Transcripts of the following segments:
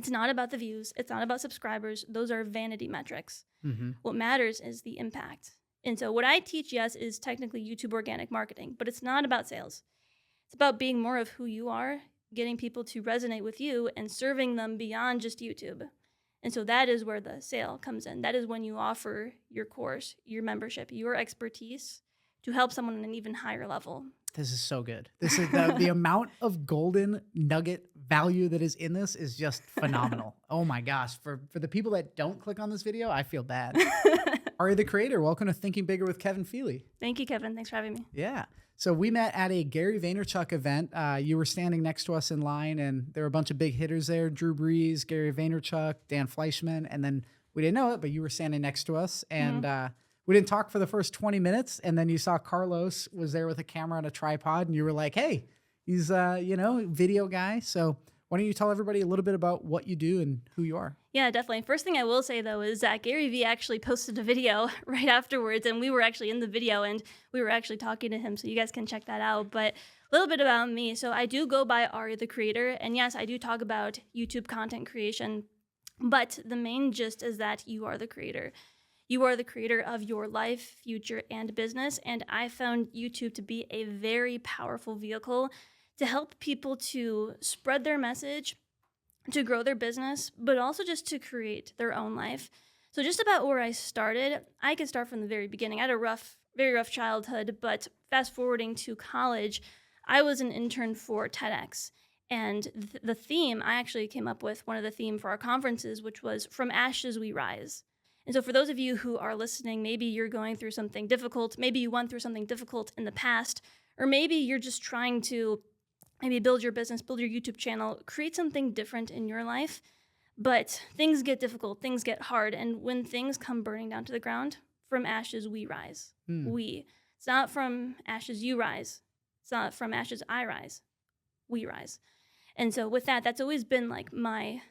It's not about the views. It's not about subscribers. Those are vanity metrics. What matters is the impact. And so what I teach, yes, is technically YouTube organic marketing, but it's not about sales. It's about being more of who you are, getting people to resonate with you and serving them beyond just YouTube. And so that is where the sale comes in. That is when you offer your course, your membership, your expertise to help someone on an even higher level. This is so good. This is the amount of golden nugget value that is in this is just phenomenal. Oh my gosh. For the people that don't click on this video, I feel bad. Ari the Creator, welcome to Thinking Bigger with Kevin Feely. Thank you, Kevin. Thanks for having me. Yeah. So we met at a Gary Vaynerchuk event. You were standing next to us in line, and there were a bunch of big hitters there: Drew Brees, Gary Vaynerchuk, Dan Fleischman, and then we didn't know it, but you were standing next to us, and we didn't talk for the first 20 minutes, and then you saw Carlos was there with a camera and a tripod, and you were like, "Hey, he's video guy." So why don't you tell everybody a little bit about what you do and who you are? Yeah, definitely. First thing I will say, though, is that Gary Vee actually posted a video right afterwards, and we were actually in the video, and we were actually talking to him, so you guys can check that out. But a little bit about me. So I do go by Ari the Creator, and yes, I do talk about YouTube content creation, but the main gist is that you are the creator. You are the creator of your life, future, and business, and I found YouTube to be a very powerful vehicle to help people to spread their message, to grow their business, but also just to create their own life. So just about where I started, I could start from the very beginning. I had a very rough childhood, but fast forwarding to college, I was an intern for TEDx. And the theme, I actually came up with one of the themes for our conferences, which was From Ashes We Rise. And so for those of you who are listening, maybe you're going through something difficult, maybe you went through something difficult in the past, or maybe you're just trying to maybe build your business, build your YouTube channel, create something different in your life, but things get difficult, things get hard, and when things come burning down to the ground, from ashes we rise. We. It's not from ashes you rise. It's not from ashes I rise. We rise. And so with that, that's always been like my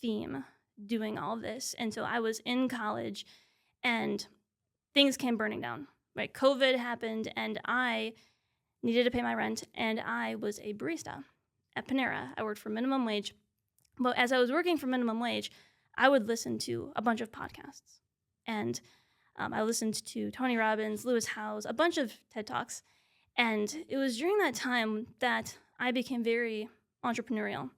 theme doing all this. And so I was in college and things came burning down, right? COVID happened and I needed to pay my rent, and I was a barista at Panera. I worked for minimum wage, but as I was working for minimum wage, I would listen to a bunch of podcasts, and I listened to Tony Robbins, Lewis Howes, a bunch of TED Talks, and it was during that time that I became very entrepreneurial.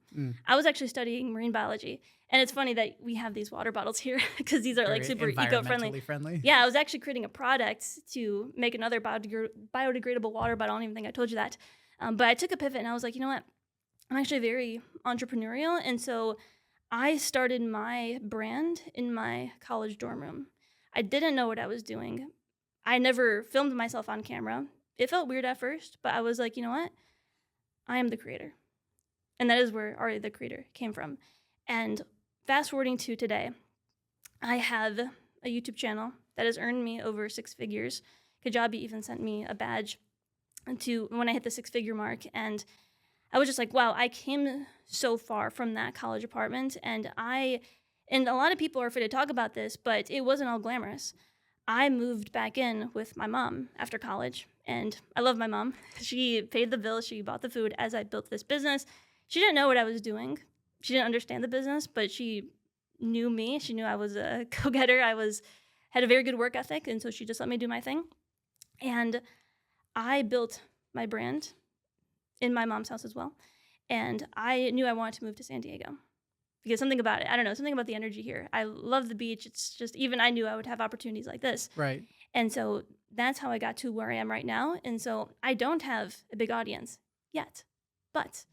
I was actually studying marine biology, and it's funny that we have these water bottles here because these are like super eco-friendly. Yeah, I was actually creating a product to make another biodegradable water bottle. I don't even think I told you that. But I took a pivot and I was like, you know what? I'm actually very entrepreneurial. And so I started my brand in my college dorm room. I didn't know what I was doing. I never filmed myself on camera. It felt weird at first, but I was like, you know what? I am the creator. And that is where Ari the Creator came from. And fast forwarding to today, I have a YouTube channel that has earned me over 6 figures. Kajabi even sent me a badge to when I hit the 6-figure mark. And I was just like, wow, I came so far from that college apartment. And a lot of people are afraid to talk about this, but it wasn't all glamorous. I moved back in with my mom after college. And I love my mom. She paid the bills. She bought the food as I built this business. She didn't know what I was doing. She didn't understand the business, but she knew me. She knew I was a go-getter. Had a very good work ethic, and so she just let me do my thing. And I built my brand in my mom's house as well. And I knew I wanted to move to San Diego because something about it, I don't know, something about the energy here. I love the beach. It's just, even I knew I would have opportunities like this. Right. And so that's how I got to where I am right now. And so I don't have a big audience yet, but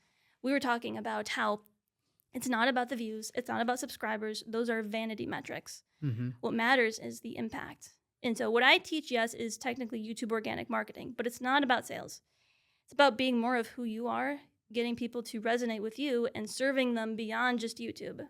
we were talking about how it's not about the views. It's not about subscribers. Those are vanity metrics. What matters is the impact. And so what I teach, yes, is technically YouTube organic marketing, but it's not about sales. It's about being more of who you are, getting people to resonate with you and serving them beyond just YouTube.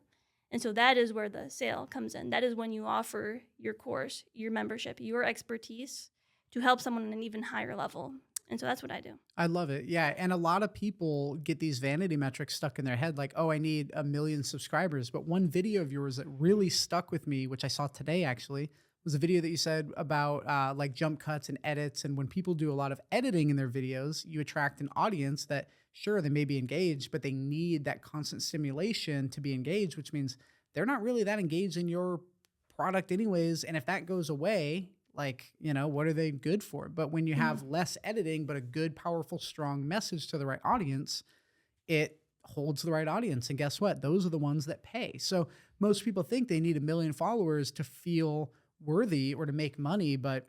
And so that is where the sale comes in. That is when you offer your course, your membership, your expertise to help someone on an even higher level. And so that's what I do. I love it. Yeah. And a lot of people get these vanity metrics stuck in their head, like, oh, I need 1 million subscribers. But one video of yours that really stuck with me, which I saw today actually, was a video that you said about like jump cuts and edits. And when people do a lot of editing in their videos, you attract an audience that sure, they may be engaged, but they need that constant stimulation to be engaged, which means they're not really that engaged in your product anyways. And if that goes away, like, what are they good for? But when you have less editing, but a good, powerful, strong message to the right audience, it holds the right audience. And guess what? Those are the ones that pay. So most people think they need 1 million followers to feel worthy or to make money. But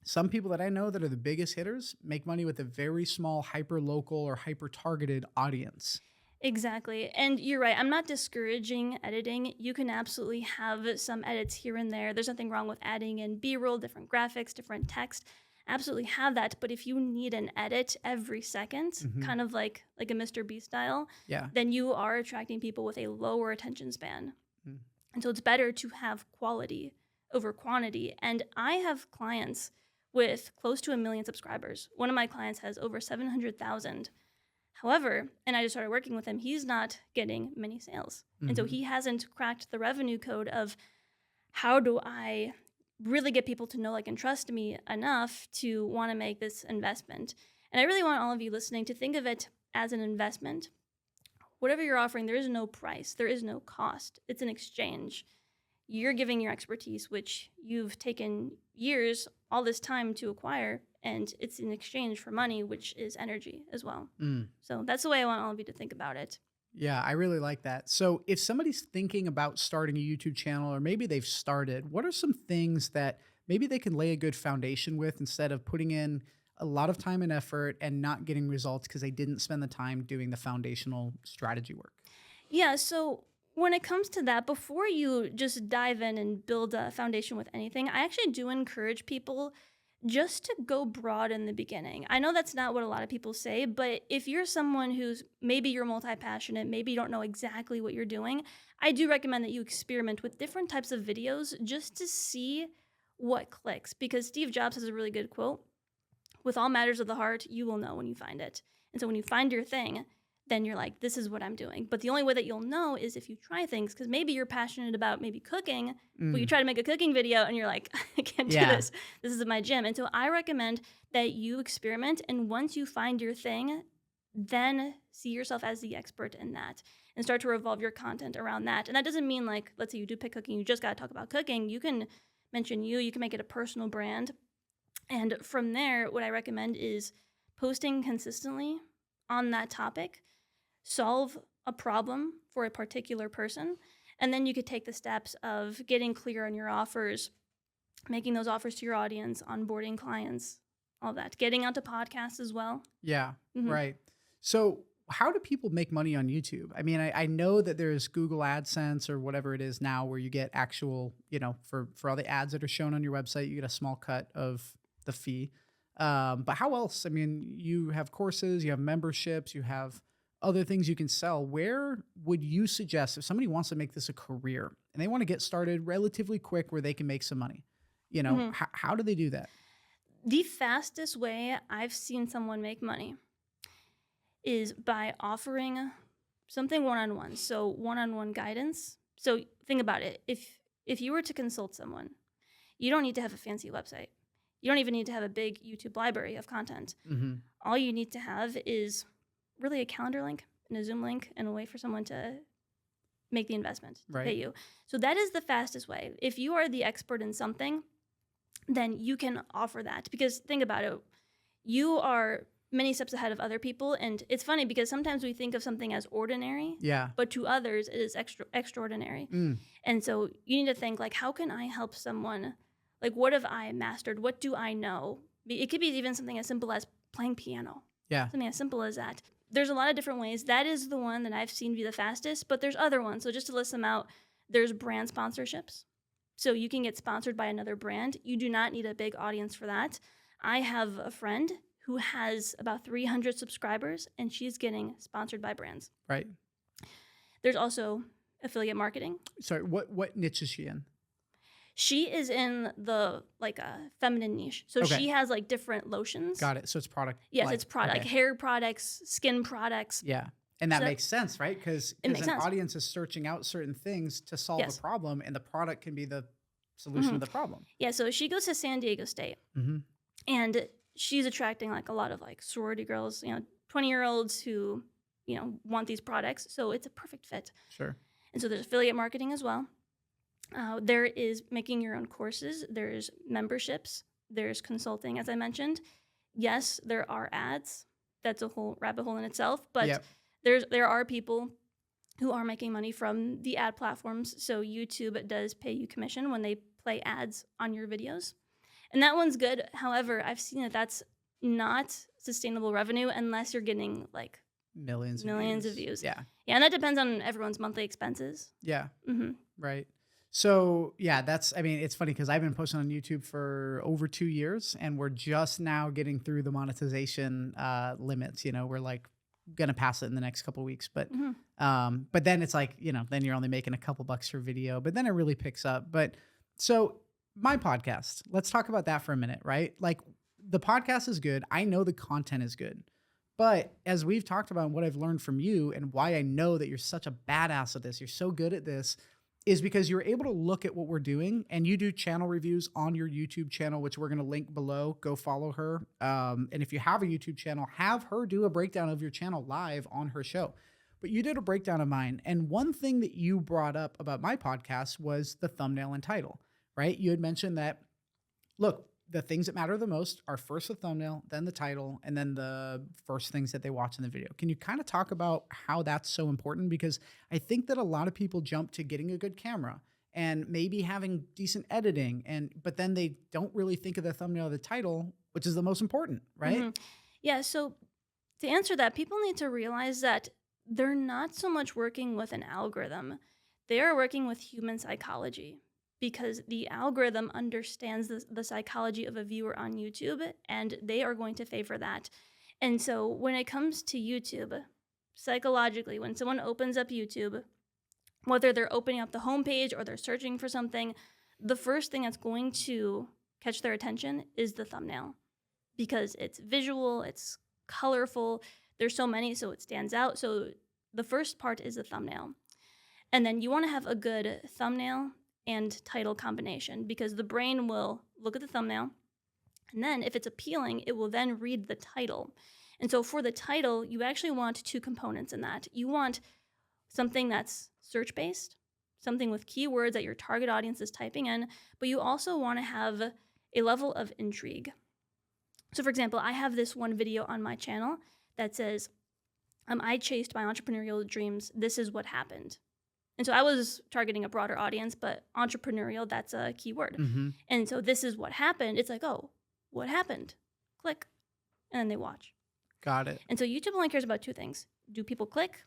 some people that I know that are the biggest hitters make money with a very small, hyper local or hyper targeted audience. Exactly. And you're right. I'm not discouraging editing. You can absolutely have some edits here and there. There's nothing wrong with adding in B-roll, different graphics, different text. Absolutely have that. But if you need an edit every second, kind of like a Mr. Beast style, Yeah. then you are attracting people with a lower attention span. Mm. And so it's better to have quality over quantity. And I have clients with close to 1 million subscribers. One of my clients has over 700,000. However, and I just started working with him, he's not getting many sales. And so he hasn't cracked the revenue code of how do I really get people to know, like, and trust me enough to want to make this investment. And I really want all of you listening to think of it as an investment. Whatever you're offering, there is no price, there is no cost. It's an exchange. You're giving your expertise, which you've taken years, all this time to acquire, and it's in exchange for money, which is energy as well. So that's the way I want all of you to think about it. Yeah, I really like that. So if somebody's thinking about starting a YouTube channel, or maybe they've started, what are some things that maybe they can lay a good foundation with instead of putting in a lot of time and effort and not getting results because they didn't spend the time doing the foundational strategy work? Yeah, so when it comes to that, before you just dive in and build a foundation with anything, I actually do encourage people just to go broad in the beginning. I know that's not what a lot of people say, but if you're someone who's maybe you're multi-passionate, maybe you don't know exactly what you're doing, I do recommend that you experiment with different types of videos just to see what clicks. Because Steve Jobs has a really good quote, with all matters of the heart, you will know when you find it. And so when you find your thing, then you're like, this is what I'm doing. But the only way that you'll know is if you try things, because maybe you're passionate about maybe cooking, but you try to make a cooking video and you're like, I can't do this. This is my gym. And so I recommend that you experiment. And once you find your thing, then see yourself as the expert in that and start to revolve your content around that. And that doesn't mean, like, let's say you do pick cooking, you just got to talk about cooking. You can mention you can make it a personal brand. And from there, what I recommend is posting consistently on that topic. Solve a problem for a particular person, and then you could take the steps of getting clear on your offers, making those offers to your audience, onboarding clients, all that, getting onto podcasts as well. Yeah, right. So how do people make money on YouTube? I mean, I know that there's Google AdSense or whatever it is now where you get actual, for all the ads that are shown on your website, you get a small cut of the fee. But how else? I mean, you have courses, you have memberships, you have other things you can sell. Where would you suggest if somebody wants to make this a career and they want to get started relatively quick where they can make some money? How do they do that? The fastest way I've seen someone make money is by offering something one-on-one. So one-on-one guidance. So think about it. If you were to consult someone, you don't need to have a fancy website. You don't even need to have a big YouTube library of content. All you need to have is really a calendar link and a Zoom link and a way for someone to make the investment to pay you. So that is the fastest way. If you are the expert in something, then you can offer that. Because think about it, you are many steps ahead of other people. And it's funny because sometimes we think of something as ordinary, but to others it is extraordinary. And so you need to think, like, how can I help someone? Like, what have I mastered? What do I know? It could be even something as simple as playing piano. Something as simple as that. There's a lot of different ways. That is the one that I've seen be the fastest, but there's other ones. So just to list them out, there's brand sponsorships. So you can get sponsored by another brand. You do not need a big audience for that. I have a friend who has about 300 subscribers, and she's getting sponsored by brands. Right. There's also affiliate marketing. Sorry, what niche is she in? She is in the feminine niche. So she has like different lotions. Got it. So it's product. Yes, it's product, like hair products, skin products. Yeah. And that makes sense, right? Because an audience is searching out certain things to solve a problem, and the product can be the solution to the problem. Yeah. So she goes to San Diego State, and she's attracting like a lot of like sorority girls, 20-year-olds who, want these products. So it's a perfect fit. Sure. And so there's affiliate marketing as well. There is making your own courses. There's memberships. There's consulting, as I mentioned. Yes, there are ads. That's a whole rabbit hole in itself. But Yep. there are people who are making money from the ad platforms. So YouTube does pay you commission when they play ads on your videos. And that one's good. However, I've seen that that's not sustainable revenue unless you're getting like Millions of views. Yeah. Yeah, and that depends on everyone's monthly expenses. Yeah. Mm-hmm. Right. So yeah, it's funny because I've been posting on YouTube for over 2 years and we're just now getting through the monetization limits. We're like going to pass it in the next couple of weeks, but then it's like, then you're only making a couple bucks per video, but then it really picks up. But so my podcast, let's talk about that for a minute, right? Like the podcast is good. I know the content is good. But as we've talked about what I've learned from you and why I know that you're such a badass at this, you're so good at this, is because you're able to look at what we're doing and you do channel reviews on your YouTube channel, which we're going to link below. Go follow her. And if you have a YouTube channel, have her do a breakdown of your channel live on her show. But you did a breakdown of mine. And one thing that you brought up about my podcast was the thumbnail and title, right? You had mentioned that, look, the things that matter the most are first the thumbnail, then the title, and then the first things that they watch in the video. Can you kind of talk about how that's so important? Because I think that a lot of people jump to getting a good camera and maybe having decent editing, but then they don't really think of the thumbnail or the title, which is the most important, right? Mm-hmm. Yeah, so to answer that, people need to realize that they're not so much working with an algorithm. They are working with human psychology, because the algorithm understands the psychology of a viewer on YouTube, and they are going to favor that. And so when it comes to YouTube, psychologically, when someone opens up YouTube, whether they're opening up the homepage or they're searching for something, the first thing that's going to catch their attention is the thumbnail, because it's visual, it's colorful, there's so many, so it stands out. So the first part is the thumbnail. And then you want to have a good thumbnail and title combination, because the brain will look at the thumbnail, and then if it's appealing, it will then read the title. And so for the title, you actually want two components in that. You want something that's search-based, something with keywords that your target audience is typing in, but you also want to have a level of intrigue. So for example, I have this one video on my channel that says, I chased my entrepreneurial dreams. This is what happened. And so I was targeting a broader audience, but entrepreneurial, that's a keyword. Mm-hmm. And so this is what happened. It's like, oh, what happened? Click. And then they watch. Got it. And so YouTube only cares about two things. Do people click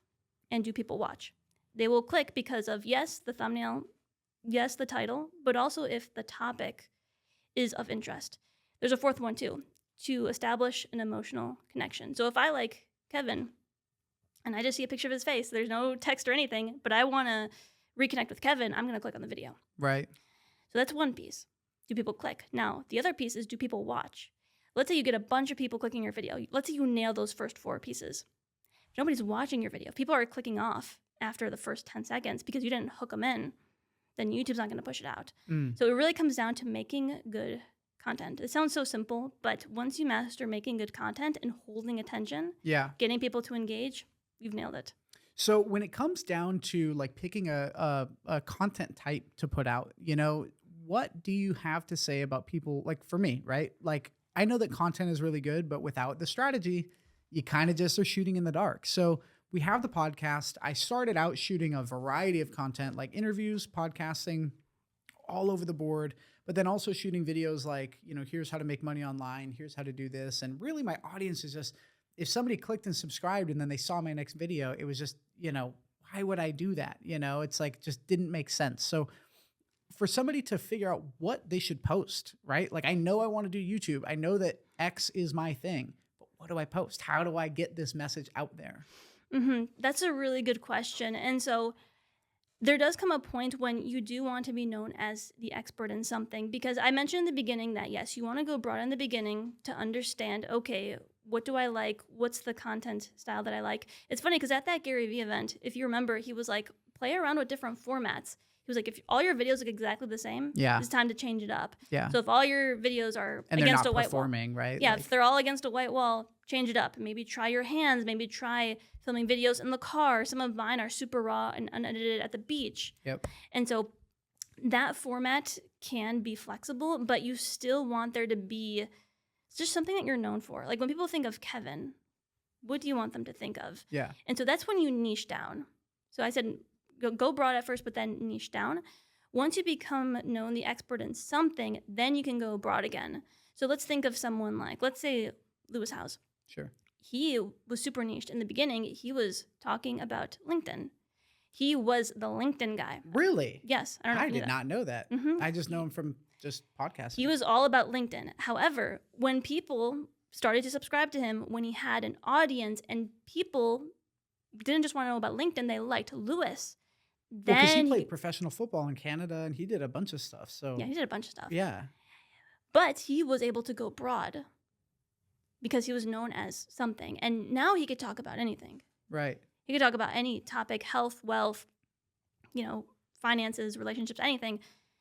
and do people watch? They will click because of, yes, the thumbnail, yes, the title, but also if the topic is of interest. There's a fourth one too, to establish an emotional connection. So if I like Kevin, and I just see a picture of his face, there's no text or anything, but I want to reconnect with Kevin, I'm going to click on the video. Right. So that's one piece. Do people click? Now, the other piece is, do people watch? Let's say you get a bunch of people clicking your video. Let's say you nail those first four pieces. If nobody's watching your video, people are clicking off after the first 10 seconds because you didn't hook them in, then YouTube's not going to push it out. So it really comes down to making good content. It sounds so simple, but once you master making good content and holding attention, getting people to engage, you've nailed it. So when it comes down to like picking a content type to put out, what do you have to say about people? Like for me, right? Like I know that content is really good, but without the strategy, you kind of just are shooting in the dark. So we have the podcast. I started out shooting a variety of content like interviews, podcasting, all over the board, but then also shooting videos like, here's how to make money online. Here's how to do this. And really my audience is just, if somebody clicked and subscribed and then they saw my next video, it was just, why would I do that? It's like, just didn't make sense. So for somebody to figure out what they should post, right? Like, I know I want to do YouTube. I know that X is my thing, but what do I post? How do I get this message out there? That's a really good question. And so there does come a point when you do want to be known as the expert in something, because I mentioned in the beginning that, yes, you want to go broad in the beginning to understand, okay, what do I like? What's the content style that I like? It's funny because at that Gary Vee event, if you remember, he was like play around with different formats. He was like, if all your videos look exactly the same, Yeah. it's time to change it up. Yeah. So if all your videos are And they're against not a white wall, performing, right? yeah, Like, if they're all against a white wall, change it up. Maybe try your hands. Maybe try filming videos in the car. Some of mine are super raw and unedited at the beach. yep. And so that format can be flexible, but you still want there to be just something that you're known for. Like when people think of Kevin, what do you want them to think of? Yeah. And so that's when you niche down. So I said, go broad at first, but then niche down. Once you become known, the expert in something, then you can go broad again. So let's think of someone like, let's say Lewis Howes. Sure. He was super niched. In the beginning, he was talking about LinkedIn. He was the LinkedIn guy. Really? Yes. I don't know I if you knew did that. not know that. Mhm. I just know him from just podcasting. He was all about LinkedIn. However, when people started to subscribe to him, when he had an audience and people didn't just want to know about LinkedIn, they liked Lewis. Because Then he played professional football in Canada and he did a bunch of stuff. So yeah, he did a bunch of stuff. yeah. But he was able to go broad because he was known as something. And now he could talk about anything. Right. He could talk about any topic, health, wealth, finances, relationships, anything.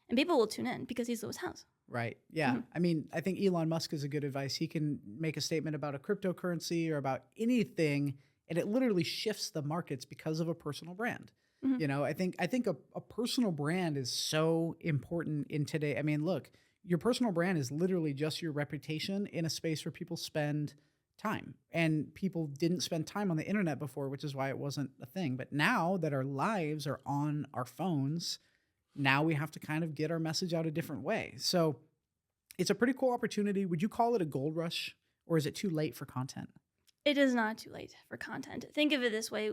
And people will tune in because he's Lewis Howes. Right. Yeah. Mhm. I mean, I think Elon Musk is a good advice. He can make a statement about a cryptocurrency or about anything, and it literally shifts the markets because of a personal brand. Mhm. You know, I think a personal brand is so important in today. I mean, look, your personal brand is literally just your reputation in a space where people spend time. And people didn't spend time on the internet before, which is why it wasn't a thing. But now that our lives are on our phones, now we have to kind of get our message out a different way. So it's a pretty cool opportunity. Would you call it a gold rush, or is it too late for content? It is not too late for content. Think of it this way.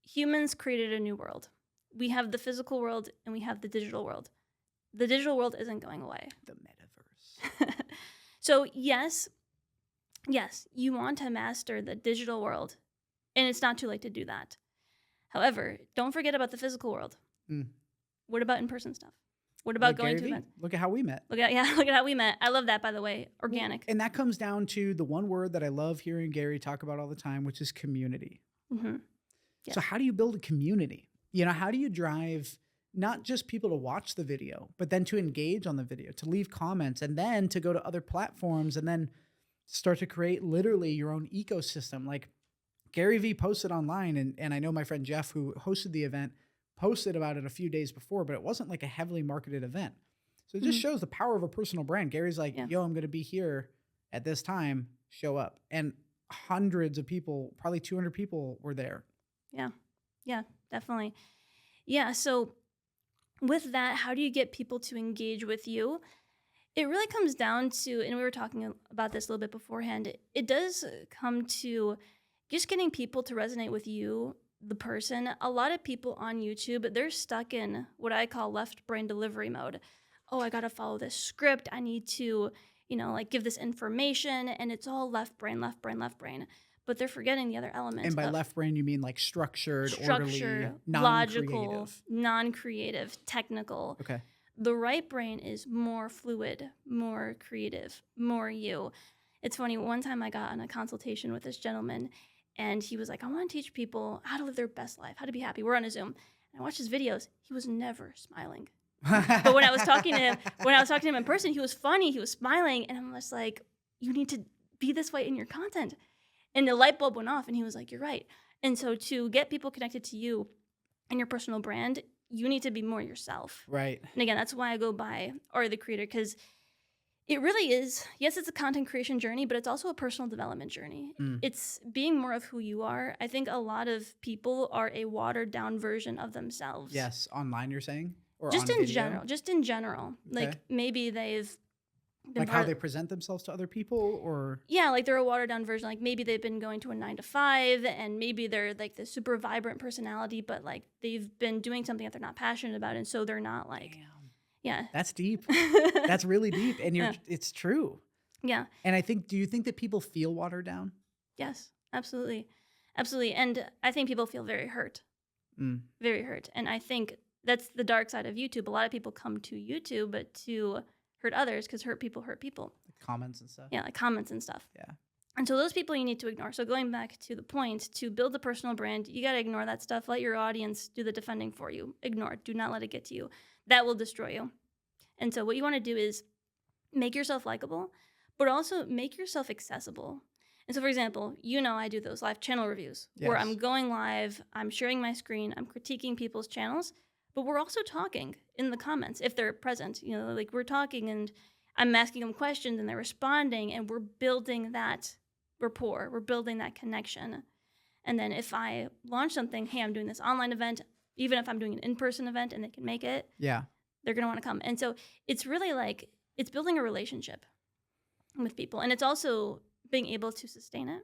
Humans created a new world. We have the physical world and we have the digital world. The digital world isn't going away. The metaverse. So yes, you want to master the digital world, and it's not too late to do that. However, don't forget about the physical world. Mm. What about in-person stuff? What about Like going Gary to Vee. events? Look at how we met. Look at how we met. I love that, by the way. Organic. And that comes down to the one word that I love hearing Gary talk about all the time, which is community. Mm-hmm. So how do you build a community? You know, how do you drive not just people to watch the video, but then to engage on the video, to leave comments, and then to go to other platforms and then start to create literally your own ecosystem. Like Gary Vee posted online, and I know my friend Jeff, who hosted the event, posted about it a few days before, but it wasn't like a heavily marketed event. So it just shows the power of a personal brand. Gary's like, yo, I'm going to be here at this time, show up. And hundreds of people, probably 200 people were there. Yeah, definitely. Yeah, so with that, how do you get people to engage with you? It really comes down to, and we were talking about this a little bit beforehand, it does come to just getting people to resonate with you, the person. A lot of people on YouTube, they're stuck in what I call left brain delivery mode. Oh, I got to follow this script. I need to, give this information, and it's all left brain. But they're forgetting the other elements. And by left brain, you mean like structured, orderly, logical, non-creative. non-creative, technical. Okay. The right brain is more fluid, more creative, more you. It's funny, one time I got on a consultation with this gentleman, and he was like, I want to teach people how to live their best life, how to be happy. We're on a Zoom. And I watched his videos. He was never smiling. But when I was talking to him in person, he was funny, he was smiling, and I'm just like, you need to be this way in your content. And the light bulb went off, and he was like, you're right. And so to get people connected to you and your personal brand, you need to be more yourself. Right. And again, that's why I go by Ari the Creator, because it really is, yes, it's a content creation journey, but it's also a personal development journey. It's being more of who you are. I think a lot of people are a watered down version of themselves. Yes. Online, you're saying? Or Just on in video? general. Just in general. Okay. Like maybe they've been Like how they present themselves to other people, or? Yeah, like they're a watered down version. Like maybe they've been going to a 9 to 5, and maybe they're like this super vibrant personality, but like they've been doing something that they're not passionate about, and so they're not like, Damn. yeah. That's deep. That's really deep. And it's true. Yeah. And do you think that people feel watered down? Yes, absolutely. Absolutely. And I think people feel very hurt. Very hurt. And I think that's the dark side of YouTube. A lot of people come to YouTube, but to hurt others, because hurt people hurt people. Like comments and stuff. Yeah, like comments and stuff. Yeah. And so those people you need to ignore. So going back to the point, to build a personal brand, you got to ignore that stuff. Let your audience do the defending for you. Ignore it. Do not let it get to you. That will destroy you. And so what you want to do is make yourself likable, but also make yourself accessible. And so, for example, I do those live channel reviews where I'm going live, I'm sharing my screen, I'm critiquing people's channels, but we're also talking in the comments if they're present. Like we're talking and I'm asking them questions and they're responding, and we're building that rapport. We're building that connection. And then if I launch something, hey, I'm doing this online event, even if I'm doing an in-person event and they can make it, Yeah. they're going to want to come. And so it's really like, it's building a relationship with people. And it's also being able to sustain it.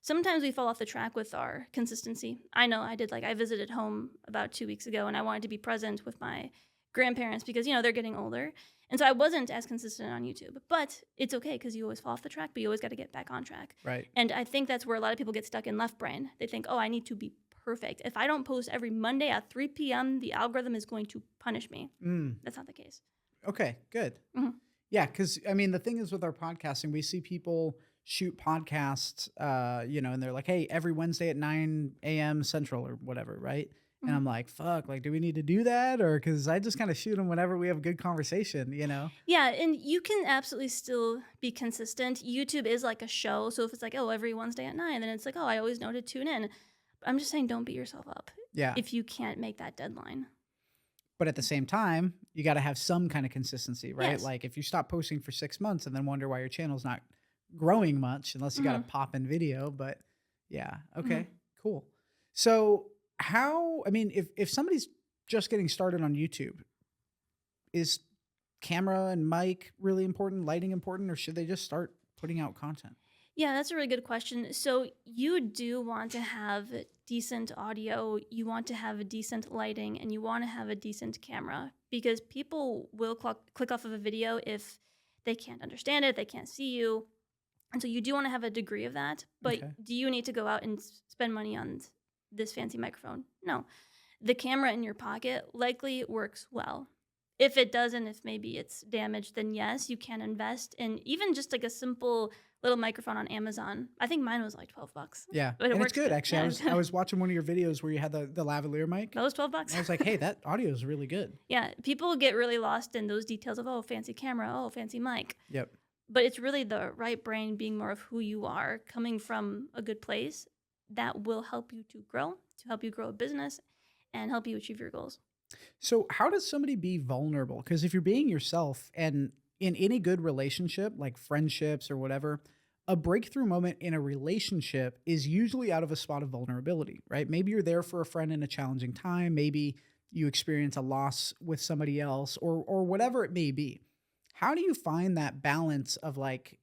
Sometimes we fall off the track with our consistency. I know I did. Like I visited home about 2 weeks ago and I wanted to be present with my grandparents because, they're getting older. And so I wasn't as consistent on YouTube, but it's okay because you always fall off the track, but you always got to get back on track. Right. And I think that's where a lot of people get stuck in left brain. They think, oh, I need to be perfect. If I don't post every Monday at 3 p.m., the algorithm is going to punish me. That's not the case. Okay, good. Mm-hmm. Yeah, because the thing is with our podcasting, we see people shoot podcasts, and they're like, hey, every Wednesday at 9 a.m. Central or whatever, right? And I'm like, fuck, like, do we need to do that? Or because I just kind of shoot them whenever we have a good conversation, Yeah, and you can absolutely still be consistent. YouTube is like a show. So if it's like, oh, every Wednesday at 9, then it's like, oh, I always know to tune in. I'm just saying, don't beat yourself up. Yeah. If you can't make that deadline. But at the same time, you got to have some kind of consistency, right? Yes. Like if you stop posting for 6 months and then wonder why your channel's not growing much, unless you got a pop in video. But yeah, okay, cool. So if somebody's just getting started on YouTube, is camera and mic really important, lighting important, or should they just start putting out content? Yeah, that's a really good question. So you do want to have decent audio, you want to have a decent lighting, and you want to have a decent camera because people will click off of a video if they can't understand it, they can't see you. And so you do want to have a degree of that, but do you need to go out and spend money on this fancy microphone? No. The camera in your pocket likely works well. If it doesn't, if maybe it's damaged, then yes, you can invest in even just like a simple little microphone on Amazon. I think mine was like $12. Yeah, but and it's good good. actually. Yeah. I was watching one of your videos where you had the lavalier mic. That was $12. I was like, hey, that audio is really good. Yeah, people get really lost in those details of, oh, fancy camera, oh, fancy mic. Yep. But it's really the right brain being more of who you are, coming from a good place that will help you to help you grow a business and help you achieve your goals. So how does somebody be vulnerable? Because if you're being yourself and in any good relationship, like friendships or whatever, a breakthrough moment in a relationship is usually out of a spot of vulnerability, right? Maybe you're there for a friend in a challenging time. Maybe you experience a loss with somebody else or whatever it may be. How do you find that balance of like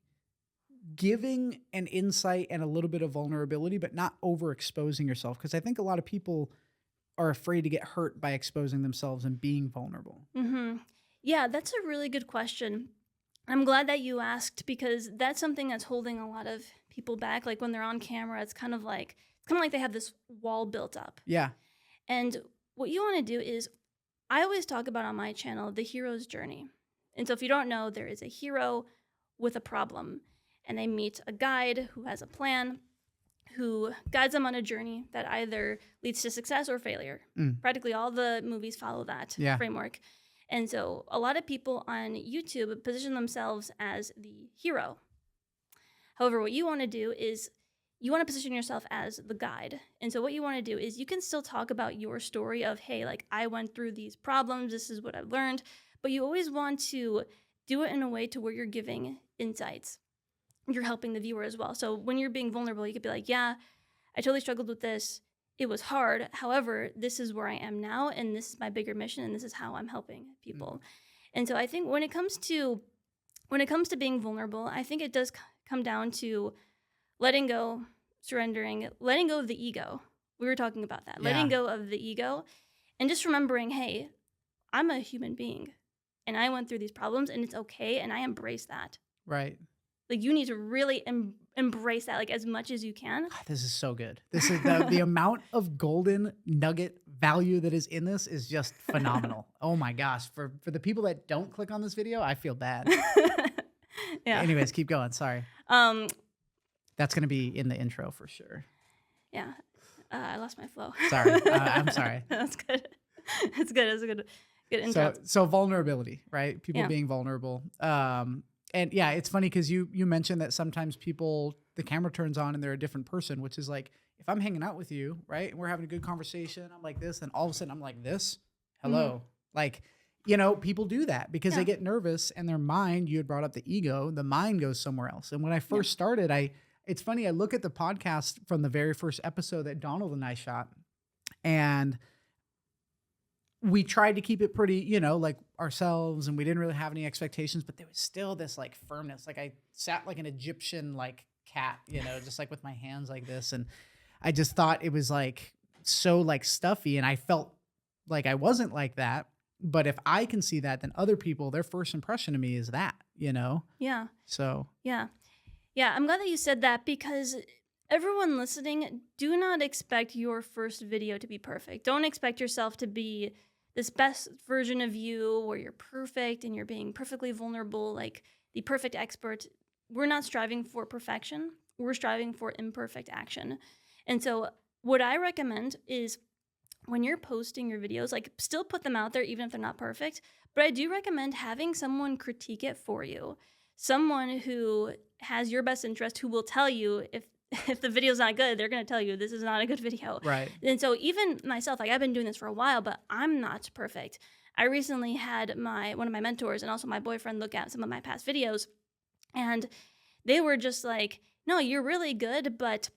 giving an insight and a little bit of vulnerability, but not overexposing yourself? Because I think a lot of people are afraid to get hurt by exposing themselves and being vulnerable. Yeah, that's a really good question. I'm glad that you asked because that's something that's holding a lot of people back. Like when they're on camera, it's kind of like they have this wall built up. Yeah. And what you want to do is, I always talk about on my channel, the hero's journey. And so if you don't know, there is a hero with a problem and they meet a guide who has a plan, who guides them on a journey that either leads to success or failure. Practically all the movies follow that framework. And so a lot of people on YouTube position themselves as the hero. However, what you want to do is you want to position yourself as the guide. And so what you want to do is you can still talk about your story of, hey, like I went through these problems, this is what I've learned, but you always want to do it in a way to where you're giving insights. You're helping the viewer as well. So when you're being vulnerable, you could be like, yeah, I totally struggled with this. It was hard. However, this is where I am now, and this is my bigger mission, and this is how I'm helping people. And so I think when it comes to being vulnerable, I think it does come down to letting go, surrendering, letting go of the ego. We were talking about that. Letting go of the ego and just remembering, hey, I'm a human being, and I went through these problems, and it's okay, and I embrace that. Right. Like you need to really embrace that like as much as you can. God, this is so good. This is the amount of golden nugget value that is in this is just phenomenal. Oh my gosh. For the people that don't click on this video, I feel bad. Yeah. Anyways, keep going. Sorry. That's going to be in the intro for sure. Yeah. I lost my flow. Sorry. I'm sorry. That's good. It's good. It's a good intro. So vulnerability, right? People Yeah. being vulnerable. And yeah, it's funny because you mentioned that sometimes people, the camera turns on and they're a different person, which is like, if I'm hanging out with you, right, and we're having a good conversation, I'm like this, and all of a sudden I'm like this, hello. Like, people do that because they get nervous and their mind, you had brought up the ego, the mind goes somewhere else. And when I first started, it's funny, I look at the podcast from the very first episode that Donald and I shot, and we tried to keep it pretty, like ourselves, and we didn't really have any expectations, but there was still this like firmness. Like I sat like an Egyptian like cat, just like with my hands like this. And I just thought it was like so like stuffy, and I felt like I wasn't like that. But if I can see that, then other people, their first impression of me is that, Yeah. So Yeah. Yeah. I'm glad that you said that, because everyone listening, do not expect your first video to be perfect. Don't expect yourself to be this best version of you where you're perfect and you're being perfectly vulnerable, like the perfect expert. We're not striving for perfection. We're striving for imperfect action. And so what I recommend is, when you're posting your videos, like, still put them out there even if they're not perfect. But I do recommend having someone critique it for you. Someone who has your best interest, who will tell you if the video's not good, they're going to tell you this is not a good video. right. And so even myself, like, I've been doing this for a while, but I'm not perfect. I recently had one of my mentors and also my boyfriend look at some of my past videos, and they were just like, no, you're really good, but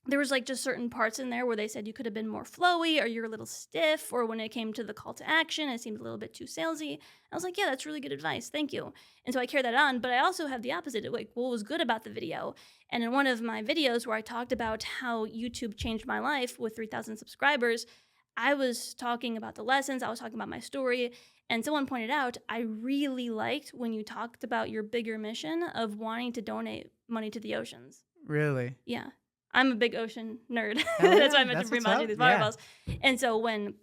there was like just certain parts in there where they said you could have been more flowy, or you're a little stiff, or when it came to the call to action, it seemed a little bit too salesy. I was like, yeah, that's really good advice. Thank you. And so I carry that on, but I also have the opposite. Like, what was good about the video? And in one of my videos where I talked about how YouTube changed my life with 3,000 subscribers, I was talking about the lessons, I was talking about my story, and someone pointed out, I really liked when you talked about your bigger mission of wanting to donate money to the oceans. Really? Yeah. I'm a big ocean nerd. Hell That's why I yeah, meant to that's bring what's you up. these Yeah. fireballs. And so when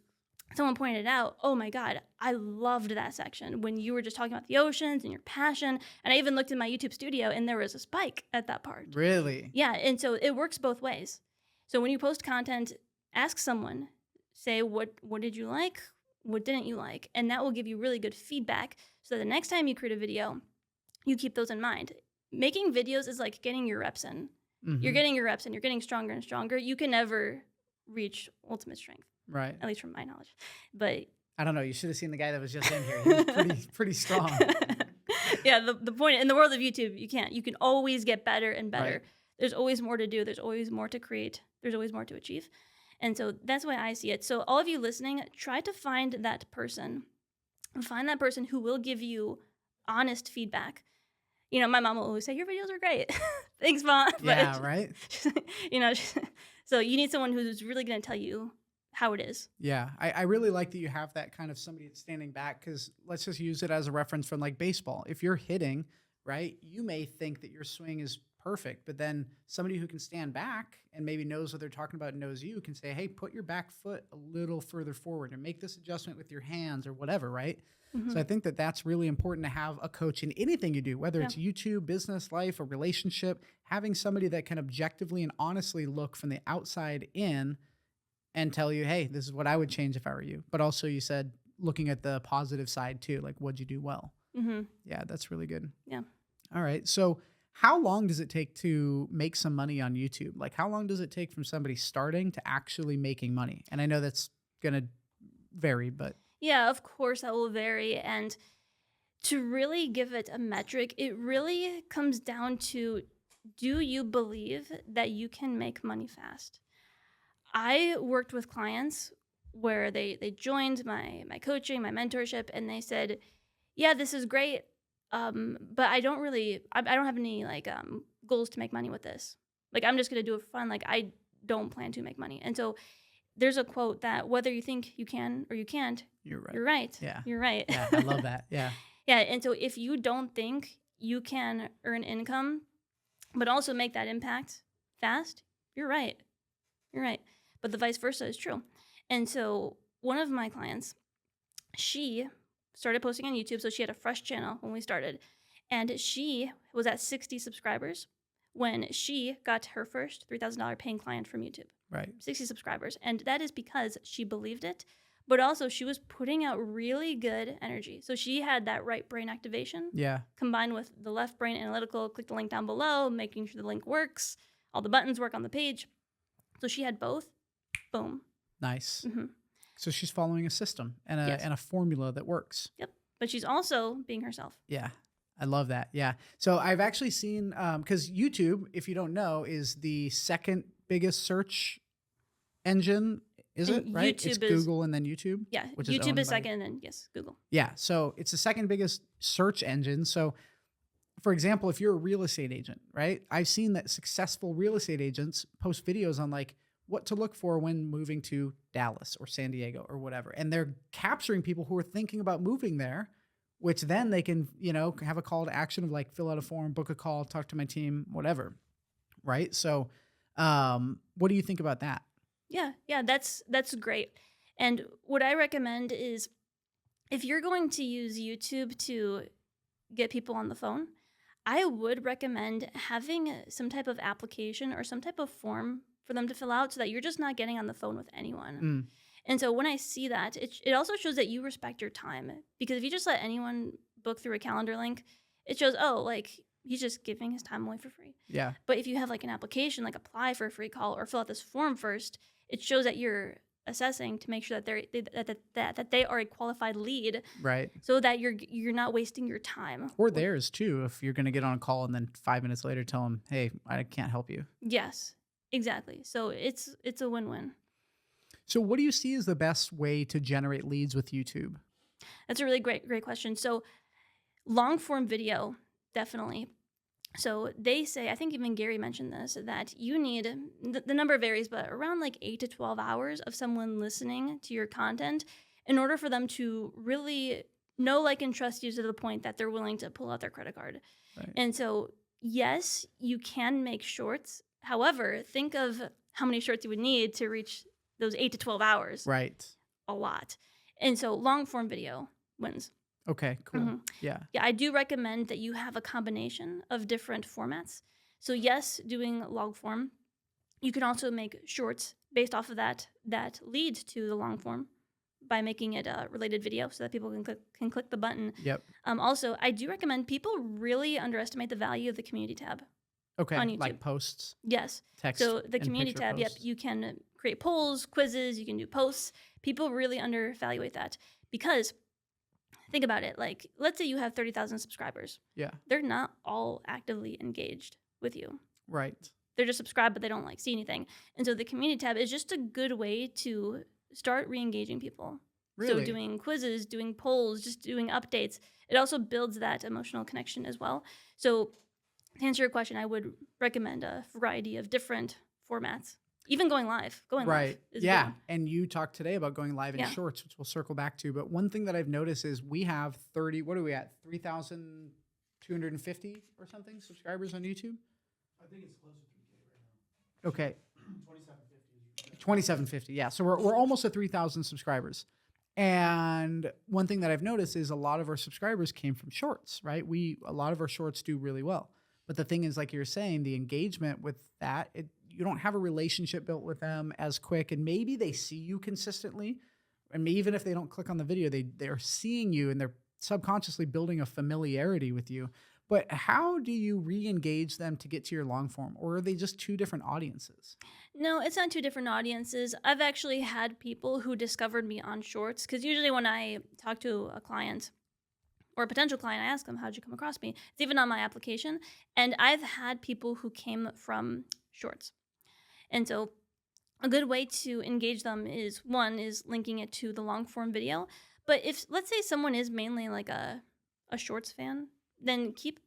someone pointed it out, oh my God, I loved that section when you were just talking about the oceans and your passion. And I even looked in my YouTube studio and there was a spike at that part. Really? Yeah. And so it works both ways. So when you post content, ask someone, say, what did you like? What didn't you like? And that will give you really good feedback, so that the next time you create a video, you keep those in mind. Making videos is like getting your reps in. You're getting your reps and you're getting stronger and stronger. You can never reach ultimate strength, Right. at least from my knowledge. But I don't know. You should have seen the guy that was just in here. He was pretty strong. yeah, the point in the world of YouTube, you can always get better and better. Right. There's always more to do. There's always more to create. There's always more to achieve. And so that's why I see it. So all of you listening, try to find that person. Find that person who will give you honest feedback. My mom will always say, your videos are great. Thanks, Mom. Yeah, right? So you need someone who's really going to tell you how it is. Yeah, I really like that you have that kind of somebody that's standing back, because let's just use it as a reference from like baseball. If you're hitting, right, you may think that your swing is perfect, but then somebody who can stand back and maybe knows what they're talking about and knows you can say, hey, put your back foot a little further forward and make this adjustment with your hands or whatever, right? Mm-hmm. So I think that that's really important to have a coach in anything you do, whether it's YouTube, business, life, a relationship, having somebody that can objectively and honestly look from the outside in and tell you, hey, this is what I would change if I were you. But also, you said looking at the positive side too, like what'd you do well? Mm-hmm. Yeah, that's really good. Yeah. All right. So how long does it take to make some money on YouTube? Like, how long does it take from somebody starting to actually making money? And I know that's going to vary, but Yeah, of course that will vary. And to really give it a metric, it really comes down to, do you believe that you can make money fast? I worked with clients where they joined my coaching, my mentorship, and they said, yeah, this is great, but I don't have any goals to make money with this. Like, I'm just going to do it for fun. Like, I don't plan to make money. And so there's a quote that whether you think you can or you can't, you're right. You're right. Yeah. You're right. Yeah, I love that. Yeah. Yeah. And so if you don't think you can earn income, but also make that impact fast, you're right. You're right. But the vice versa is true. And so one of my clients, she started posting on YouTube. So she had a fresh channel when we started. And she was at 60 subscribers when she got her first $3,000 paying client from YouTube. Right. 60 subscribers. And that is because she believed it, but also she was putting out really good energy. So she had that right brain activation Yeah. combined with the left brain analytical. Click the link down below, making sure the link works, all the buttons work on the page. So she had both. Boom. Nice. Mm-hmm. So she's following a system and Yes. a formula that works. Yep. But she's also being herself. Yeah. I love that. Yeah. So I've actually seen, because YouTube, if you don't know, is the second biggest search engine. Is it And right? YouTube It's is- Google and then YouTube. Yeah. Which YouTube owned is by- second, and yes, Google. Yeah. So it's the second biggest search engine. So, for example, if you're a real estate agent, right? I've seen that successful real estate agents post videos on like what to look for when moving to Dallas or San Diego or whatever. And they're capturing people who are thinking about moving there, which then they can, have a call to action of like fill out a form, book a call, talk to my team, whatever. Right. So, what do you think about that? Yeah, that's great. And what I recommend is if you're going to use YouTube to get people on the phone, I would recommend having some type of application or some type of form for them to fill out so that you're just not getting on the phone with anyone. And so when I see that, it also shows that you respect your time, because if you just let anyone book through a calendar link, it shows, oh, like he's just giving his time away for free. Yeah. But if you have like an application, like apply for a free call or fill out this form first, it shows that you're assessing to make sure that they are a qualified lead, Right. so that you're not wasting your time. Or theirs too. If you're going to get on a call and then 5 minutes later tell them, hey, I can't help you. Yes, exactly. So it's a win-win. So what do you see as the best way to generate leads with YouTube? That's a really great question. So long form video, definitely. So they say, I think even Gary mentioned this, that you need, the number varies, but around like 8 to 12 hours of someone listening to your content in order for them to really know, like, and trust you to the point that they're willing to pull out their credit card. Right. And so, yes, you can make shorts. However, think of how many shorts you would need to reach those 8 to 12 hours. Right. A lot. And so long form video wins. Okay, cool. Yeah. Yeah, I do recommend that you have a combination of different formats. So yes, doing long form. You can also make shorts based off of that lead to the long form by making it a related video so that people can click the button. Yep. Also, I do recommend people really underestimate the value of the community tab. Okay, on YouTube. like posts, Yes. text. So the and community picture tab, yep, posts. you can create polls, quizzes, you can do posts. People really undervaluate that because think about it. Like, let's say you have 30,000 subscribers. Yeah. They're not all actively engaged with you. Right. They're just subscribed, but they don't like see anything. And so the community tab is just a good way to start re-engaging people. Really? So doing quizzes, doing polls, just doing updates. It also builds that emotional connection as well. So to answer your question, I would recommend a variety of different formats. Even going live. Going live. Right. Is Yeah. good. And you talked today about going live in Yeah. shorts, which we'll circle back to. But one thing that I've noticed is we have 30, what are we at? 3,250 or something subscribers on YouTube? I think it's close to 3K right now. Okay. 2750. 2,750. Yeah. So we're almost at 3,000 subscribers. And one thing that I've noticed is a lot of our subscribers came from shorts, right? A lot of our shorts do really well. But the thing is, like you're saying, the engagement with that, you don't have a relationship built with them as quick. And maybe they see you consistently. And even if they don't click on the video, they're seeing you and they're subconsciously building a familiarity with you. But how do you re-engage them to get to your long form? Or are they just two different audiences? No, it's not two different audiences. I've actually had people who discovered me on shorts, because usually when I talk to a client or a potential client, I ask them, how'd you come across me? It's even on my application. And I've had people who came from shorts. And so a good way to engage them is linking it to the long form video. But if, let's say, someone is mainly like a shorts fan, then keep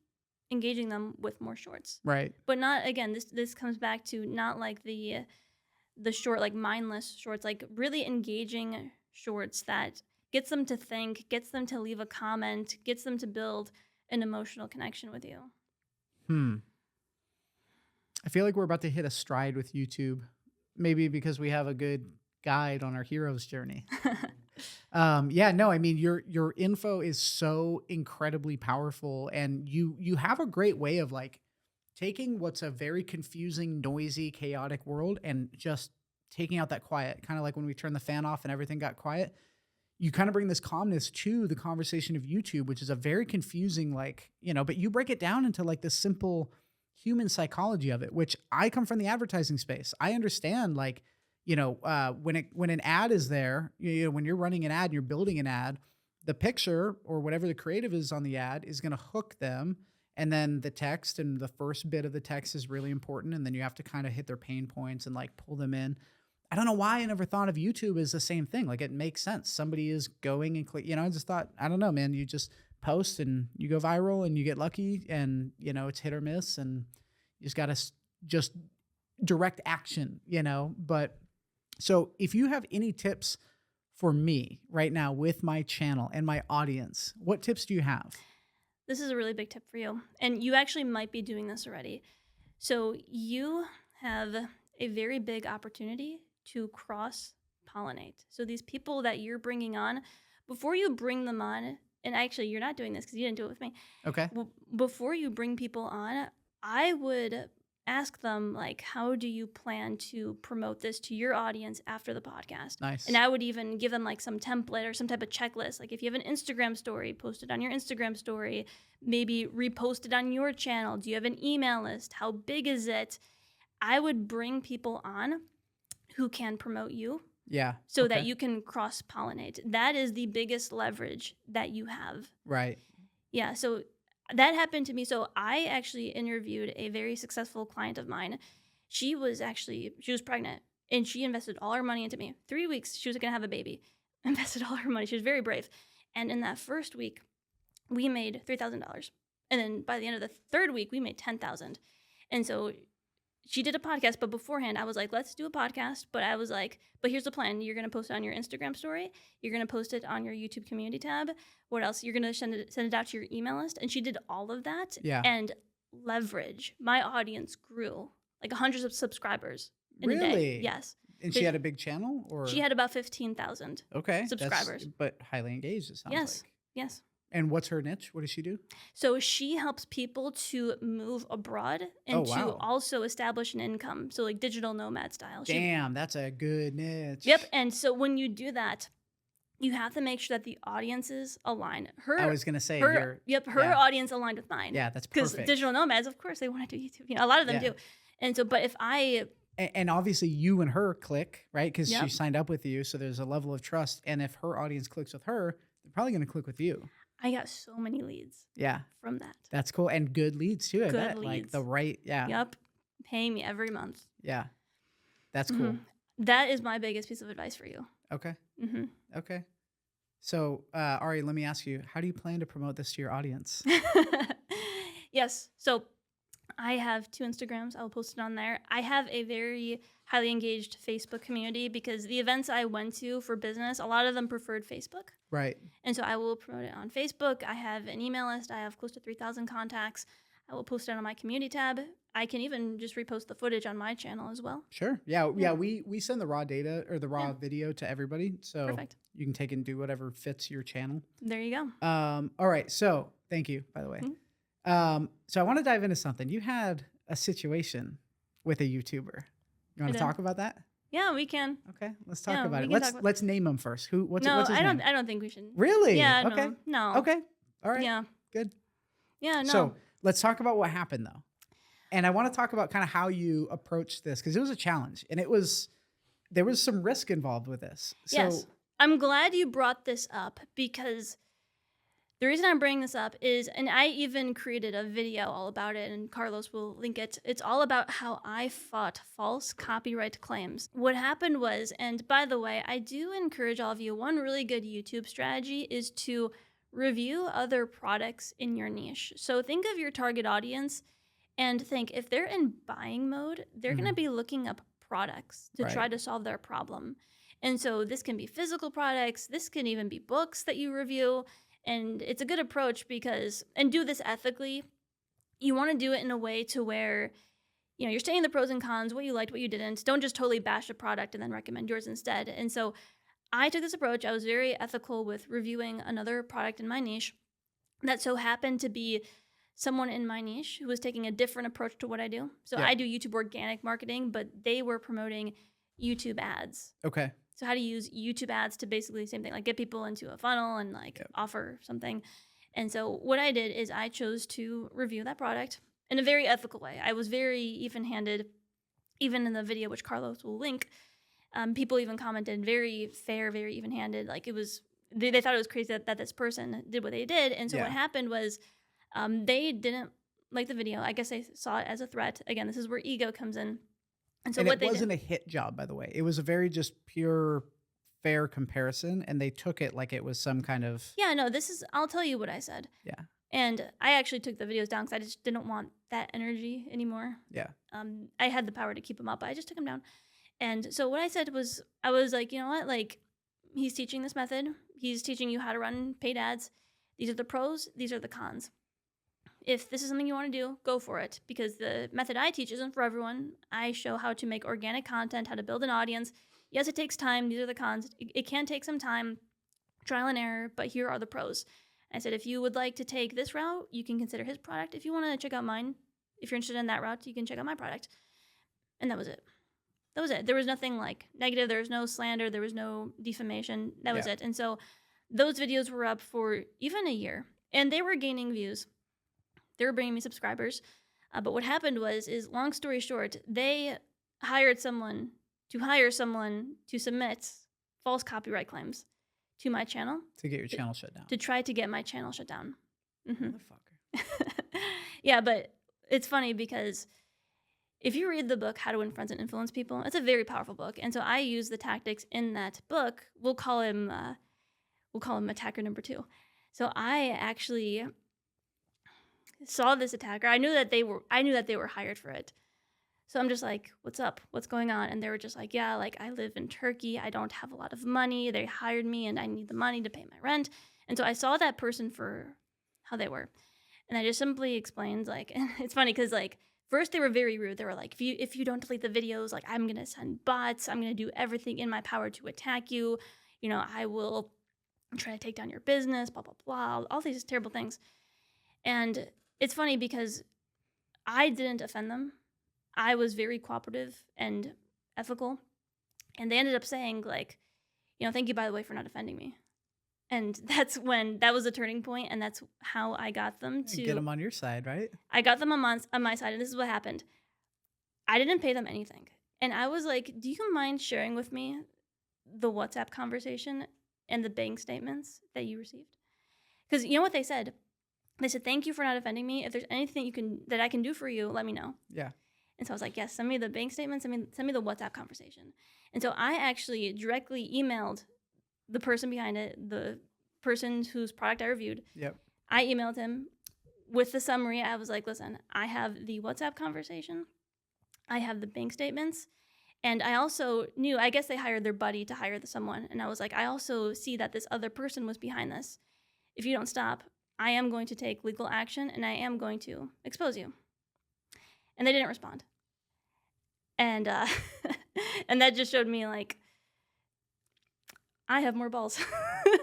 engaging them with more shorts. Right. But not, again, this comes back to not like the short, like mindless shorts, like really engaging shorts that gets them to think, gets them to leave a comment, gets them to build an emotional connection with you. I feel like we're about to hit a stride with YouTube, maybe because we have a good guide on our hero's journey. I mean, your info is so incredibly powerful, and you have a great way of like taking what's a very confusing, noisy, chaotic world and just taking out that quiet, kind of like when we turned the fan off and everything got quiet. You kind of bring this calmness to the conversation of YouTube, which is a very confusing, like, but you break it down into like the simple human psychology of it, which I come from the advertising space. I understand, like, when an ad is there, when you're running an ad and you're building an ad, the picture or whatever the creative is on the ad is going to hook them. And then the text and the first bit of the text is really important. And then you have to kind of hit their pain points and like pull them in. I don't know why I never thought of YouTube as the same thing. Like, it makes sense. Somebody is going and click, I just thought, I don't know, man, you just post and you go viral and you get lucky and, it's hit or miss and you just got to just direct action, but so if you have any tips for me right now with my channel and my audience, what tips do you have? This is a really big tip for you. And you actually might be doing this already. So you have a very big opportunity to cross-pollinate. So these people that you're bringing on, before you bring them on, and actually you're not doing this because you didn't do it with me. Okay. Before you bring people on, I would ask them, like, how do you plan to promote this to your audience after the podcast? Nice. And I would even give them like some template or some type of checklist. Like, if you have an Instagram story, post it on your Instagram story, maybe repost it on your channel. Do you have an email list? How big is it? I would bring people on who can promote you. Yeah. So that you can cross-pollinate. That is the biggest leverage that you have. Right. Yeah. So that happened to me. So I actually interviewed a very successful client of mine. She was pregnant and she invested all her money into me. 3 weeks, she was going to have a baby. Invested all her money. She was very brave. And in that first week, we made $3,000. And then by the end of the third week, we made $10,000. And so she did a podcast, but beforehand, I was like, let's do a podcast. But I was like, but here's the plan. You're going to post it on your Instagram story. You're going to post it on your YouTube community tab. What else? You're going to send it out to your email list. And she did all of that. Yeah. And leverage. My audience grew like hundreds of subscribers in a day. Really? Yes. And she had a big channel, or She had about 15,000 subscribers. But highly engaged, it sounds Yes. like. Yes. And what's her niche? What does she do? So she helps people to move abroad and to also establish an income. So like digital nomad style. Damn, that's a good niche. Yep. And so when you do that, you have to make sure that the audiences align. I was going to say her audience aligned with mine. Yeah, that's perfect. Because digital nomads, of course, they want to do YouTube. A lot of them do. And so, but if I... And obviously you and her click, right? Because she signed up with you. So there's a level of trust. And if her audience clicks with her, they're probably going to click with you. I got so many leads. Yeah. From that. That's cool. And good leads too, I bet. Leads. Like the right, Yep. Paying me every month. Yeah. That's cool. That is my biggest piece of advice for you. Okay. Okay. So, Ari, let me ask you, how do you plan to promote this to your audience? Yes. So I have 2 Instagrams. I'll post it on there. I have a very highly engaged Facebook community because the events I went to for business, a lot of them preferred Facebook. Right. And so I will promote it on Facebook. I have an email list. I have close to 3,000 contacts. I will post it on my community tab. I can even just repost the footage on my channel as well. Sure. Yeah. We send the raw data or the raw video to everybody. So Perfect. You can take and do whatever fits your channel. There you go. All right. So thank you, by the way. So I want to dive into something. You had a situation with a YouTuber. You want to talk about that? Yeah, we can. Okay, let's talk about it. Let's name them first. What's his name? I don't think we should. Really? Yeah. Okay. No. Okay. All right. Yeah. Good. Yeah. No. So let's talk about what happened though, and I want to talk about kind of how you approached this because it was a challenge and there was some risk involved with this. So, yes. I'm glad you brought this up because the reason I'm bringing this up is, and I even created a video all about it, and Carlos will link it. It's all about how I fought false copyright claims. What happened was, and by the way, I do encourage all of you, one really good YouTube strategy is to review other products in your niche. So think of your target audience and think if they're in buying mode, they're going to be looking up products to try to solve their problem. And so this can be physical products. This can even be books that you review. And it's a good approach because, and do this ethically, you want to do it in a way to where, you're saying the pros and cons, what you liked, what you didn't. Don't just totally bash a product and then recommend yours instead. And so I took this approach. I was very ethical with reviewing another product in my niche that so happened to be someone in my niche who was taking a different approach to what I do. So Yeah. I do YouTube organic marketing, but they were promoting YouTube ads. Okay. So how to use YouTube ads to basically the same thing, like get people into a funnel and like Yep. offer something. And so what I did is I chose to review that product in a very ethical way. I was very even-handed, even in the video, which Carlos will link. People even commented very fair, very even-handed. Like it was, they thought it was crazy that this person did what they did. And so Yeah. what happened was they didn't like the video. I guess they saw it as a threat. Again, this is where ego comes in. And so And what it they wasn't did, a hit job, by the way. It was a very just pure, fair comparison, and they took it like it was some kind of yeah, no, this is, I'll tell you what I said. yeah, And I actually took the videos down because I just didn't want that energy anymore. yeah, I had the power to keep them up, but I just took them down. And so what I said was, I was like, you know what? Like, he's teaching this method. He's teaching you how to run paid ads. These are the pros. These are the cons. If this is something you want to do, go for it. Because the method I teach isn't for everyone. I show how to make organic content, how to build an audience. Yes, it takes time. These are the cons. It can take some time, trial and error, but here are the pros. I said, if you would like to take this route, you can consider his product. If you want to check out mine, if you're interested in that route, you can check out my product. And that was it. That was it. There was nothing like negative. There was no slander. There was no defamation. That was Yeah. it. And so those videos were up for even a year, and they were gaining views. They were bringing me subscribers. But what happened was, long story short, they hired someone to submit false copyright claims to my channel to get your channel shut down. to try to get my channel shut down. Motherfucker. Yeah, but it's funny because if you read the book, How to Win Friends and Influence People, it's a very powerful book. And so I use the tactics in that book. We'll call him attacker number 2. So I actually saw this attacker. I knew that they were hired for it. So I'm just like, what's up? What's going on? And they were just like, yeah, like I live in Turkey. I don't have a lot of money. They hired me and I need the money to pay my rent. And so I saw that person for how they were. And I just simply explained, like, and it's funny because like first they were very rude. They were like, if you don't delete the videos, like I'm gonna send bots. I'm gonna do everything in my power to attack you. You know, I will try to take down your business, blah, blah, blah, all these terrible things. And it's funny because I didn't offend them. I was very cooperative and ethical. And they ended up saying, like, you know, thank you, by the way, for not offending me. And that was a turning point, and that's how I got them to Get them on your side, right? I got them on my side, and this is what happened. I didn't pay them anything. And I was like, do you mind sharing with me the WhatsApp conversation and the bank statements that you received? Because you know what they said? They said, thank you for not offending me. If there's anything that I can do for you, let me know. Yeah. And so I was like, yes, send me the bank statements, send me the WhatsApp conversation. And so I actually directly emailed the person behind it, the person whose product I reviewed. Yep. I emailed him with the summary. I was like, listen, I have the WhatsApp conversation. I have the bank statements. And I also knew, I guess they hired their buddy to hire someone. And I was like, I also see that this other person was behind this. If you don't stop, I am going to take legal action and I am going to expose you. And they didn't respond. And and that just showed me, like, I have more balls.